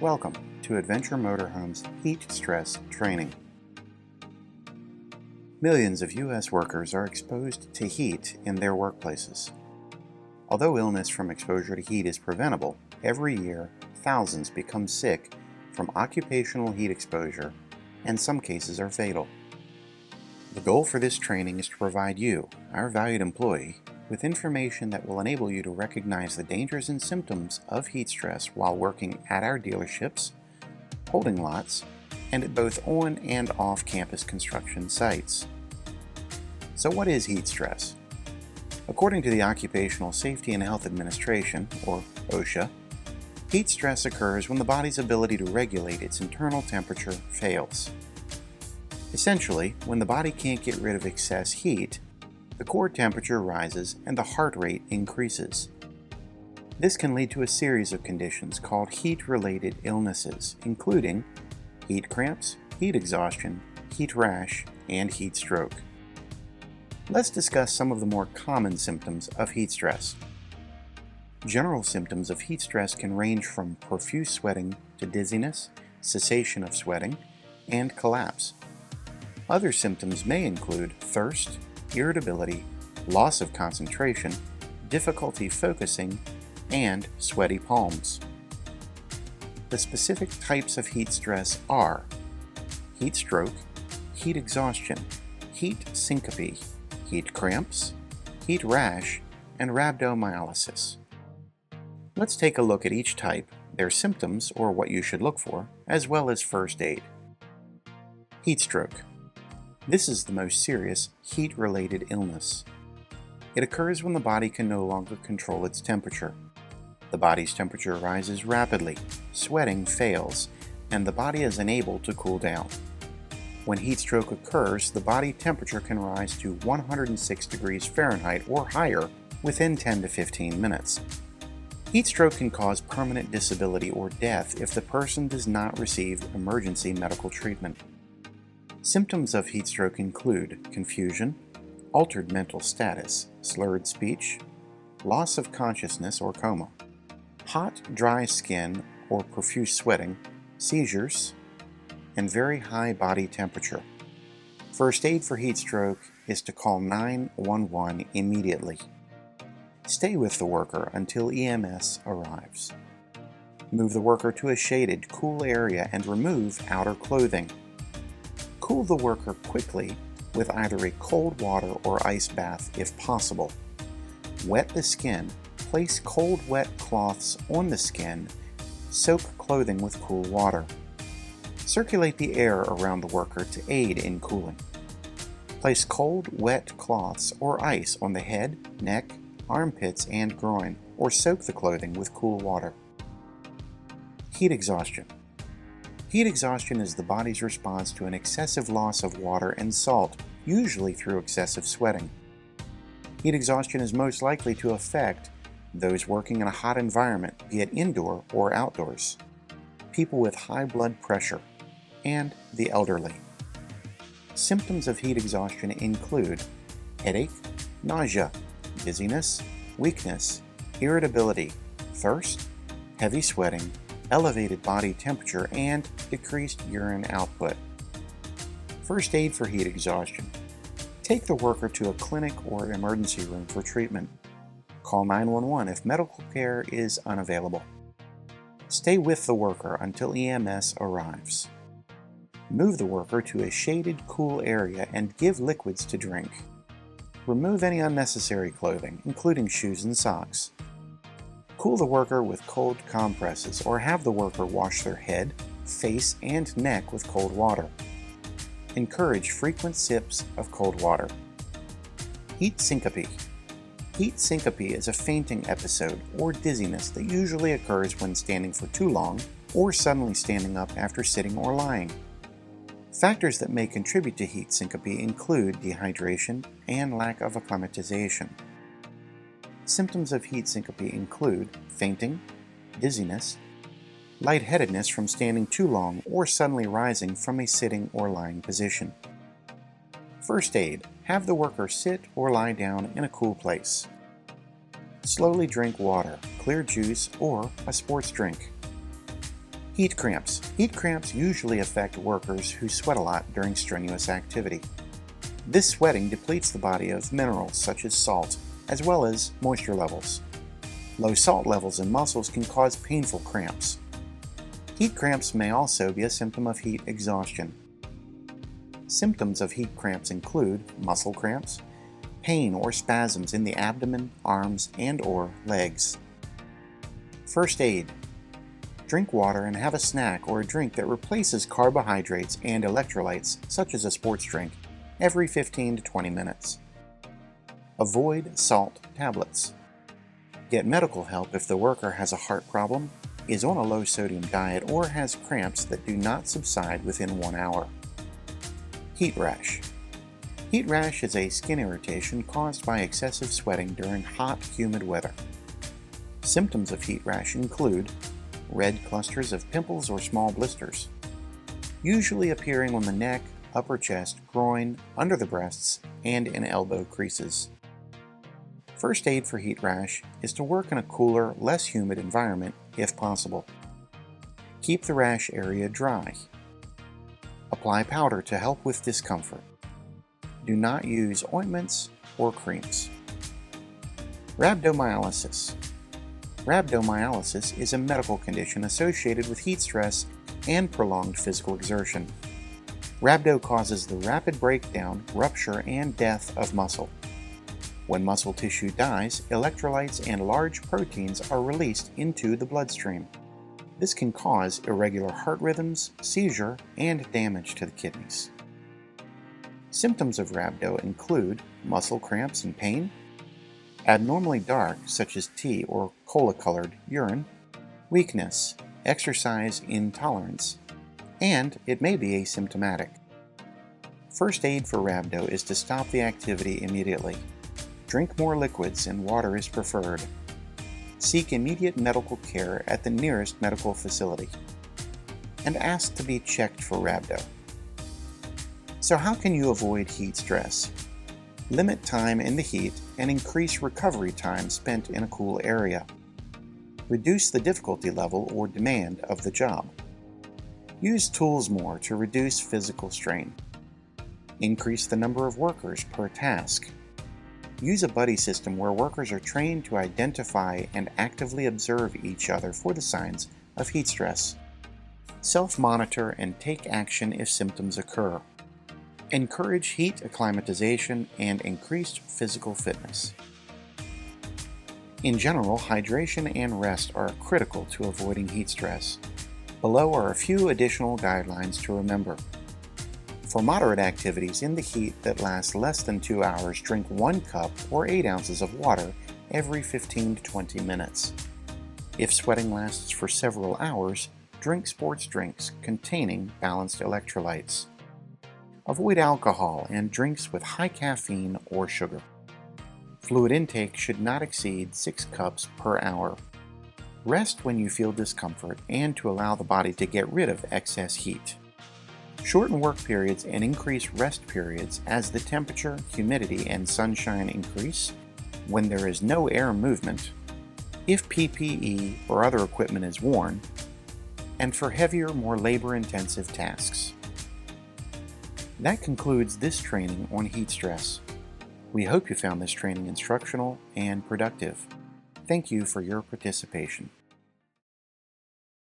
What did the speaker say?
Welcome to Adventure Motorhome's Heat Stress Training. Millions of U.S. workers are exposed to heat in their workplaces. Although illness from exposure to heat is preventable, every year thousands become sick from occupational heat exposure, and some cases are fatal. The goal for this training is to provide you, our valued employee, with information that will enable you to recognize the dangers and symptoms of heat stress while working at our dealerships, holding lots, and at both on and off-campus construction sites. So what is heat stress? According to the Occupational Safety and Health Administration, or OSHA, heat stress occurs when the body's ability to regulate its internal temperature fails. Essentially, when the body can't get rid of excess heat, the core temperature rises and the heart rate increases. This can lead to a series of conditions called heat-related illnesses, including heat cramps, heat exhaustion, heat rash, and heat stroke. Let's discuss some of the more common symptoms of heat stress. General symptoms of heat stress can range from profuse sweating to dizziness, cessation of sweating, and collapse. Other symptoms may include thirst, irritability, loss of concentration, difficulty focusing, and sweaty palms. The specific types of heat stress are heat stroke, heat exhaustion, heat syncope, heat cramps, heat rash, and rhabdomyolysis. Let's take a look at each type, their symptoms or what you should look for, as well as first aid. Heat stroke. This is the most serious heat-related illness. It occurs when the body can no longer control its temperature. The body's temperature rises rapidly, sweating fails, and the body is unable to cool down. When heat stroke occurs, the body temperature can rise to 106 degrees Fahrenheit or higher within 10 to 15 minutes. Heat stroke can cause permanent disability or death if the person does not receive emergency medical treatment. Symptoms of heat stroke include confusion, altered mental status, slurred speech, loss of consciousness or coma, hot, dry skin or profuse sweating, seizures, and very high body temperature. First aid for heat stroke is to call 911 immediately. Stay with the worker until EMS arrives. Move the worker to a shaded, cool area and remove outer clothing. Cool the worker quickly with either a cold water or ice bath if possible. Wet the skin. Place cold, wet cloths on the skin. Soak clothing with cool water. Circulate the air around the worker to aid in cooling. Place cold, wet cloths or ice on the head, neck, armpits, and groin, or soak the clothing with cool water. Heat exhaustion. Heat exhaustion is the body's response to an excessive loss of water and salt, usually through excessive sweating. Heat exhaustion is most likely to affect those working in a hot environment, be it indoor or outdoors, people with high blood pressure, and the elderly. Symptoms of heat exhaustion include headache, nausea, dizziness, weakness, irritability, thirst, heavy sweating, elevated body temperature, and decreased urine output. First aid for heat exhaustion. Take the worker to a clinic or emergency room for treatment. Call 911 if medical care is unavailable. Stay with the worker until EMS arrives. Move the worker to a shaded, cool area and give liquids to drink. Remove any unnecessary clothing, including shoes and socks. Cool the worker with cold compresses or have the worker wash their head, face, and neck with cold water. Encourage frequent sips of cold water. Heat syncope. Heat syncope is a fainting episode or dizziness that usually occurs when standing for too long or suddenly standing up after sitting or lying. Factors that may contribute to heat syncope include dehydration and lack of acclimatization. Symptoms of heat syncope include fainting, dizziness, lightheadedness from standing too long or suddenly rising from a sitting or lying position. First aid. Have the worker sit or lie down in a cool place. Slowly drink water, clear juice, or a sports drink. Heat cramps. Heat cramps usually affect workers who sweat a lot during strenuous activity. This sweating depletes the body of minerals such as salt, as well as moisture levels. Low salt levels in muscles can cause painful cramps. Heat cramps may also be a symptom of heat exhaustion. Symptoms of heat cramps include muscle cramps, pain or spasms in the abdomen, arms, and/or legs. First aid. Drink water and have a snack or a drink that replaces carbohydrates and electrolytes, such as a sports drink, every 15 to 20 minutes. Avoid salt tablets. Get medical help if the worker has a heart problem, is on a low-sodium diet, or has cramps that do not subside within 1 hour. Heat rash. Heat rash is a skin irritation caused by excessive sweating during hot, humid weather. Symptoms of heat rash include red clusters of pimples or small blisters, usually appearing on the neck, upper chest, groin, under the breasts, and in elbow creases. First aid for heat rash is to work in a cooler, less humid environment if possible. Keep the rash area dry. Apply powder to help with discomfort. Do not use ointments or creams. Rhabdomyolysis. Rhabdomyolysis is a medical condition associated with heat stress and prolonged physical exertion. Rhabdo causes the rapid breakdown, rupture, and death of muscle. When muscle tissue dies, electrolytes and large proteins are released into the bloodstream. This can cause irregular heart rhythms, seizure, and damage to the kidneys. Symptoms of rhabdo include muscle cramps and pain, abnormally dark, such as tea or cola-colored urine, weakness, exercise intolerance, and it may be asymptomatic. First aid for rhabdo is to stop the activity immediately. Drink more liquids and water is preferred. Seek immediate medical care at the nearest medical facility, and ask to be checked for rhabdo. So how can you avoid heat stress? Limit time in the heat and increase recovery time spent in a cool area. Reduce the difficulty level or demand of the job. Use tools more to reduce physical strain. Increase the number of workers per task. Use a buddy system where workers are trained to identify and actively observe each other for the signs of heat stress. Self-monitor and take action if symptoms occur. Encourage heat acclimatization and increased physical fitness. In general, hydration and rest are critical to avoiding heat stress. Below are a few additional guidelines to remember. For moderate activities in the heat that last less than 2 hours, drink 1 cup or 8 ounces of water every 15 to 20 minutes. If sweating lasts for several hours, drink sports drinks containing balanced electrolytes. Avoid alcohol and drinks with high caffeine or sugar. Fluid intake should not exceed 6 cups per hour. Rest when you feel discomfort and to allow the body to get rid of excess heat. Shorten work periods and increase rest periods as the temperature, humidity, and sunshine increase when there is no air movement, if PPE or other equipment is worn, and for heavier, more labor-intensive tasks. That concludes this training on heat stress. We hope you found this training instructional and productive. Thank you for your participation.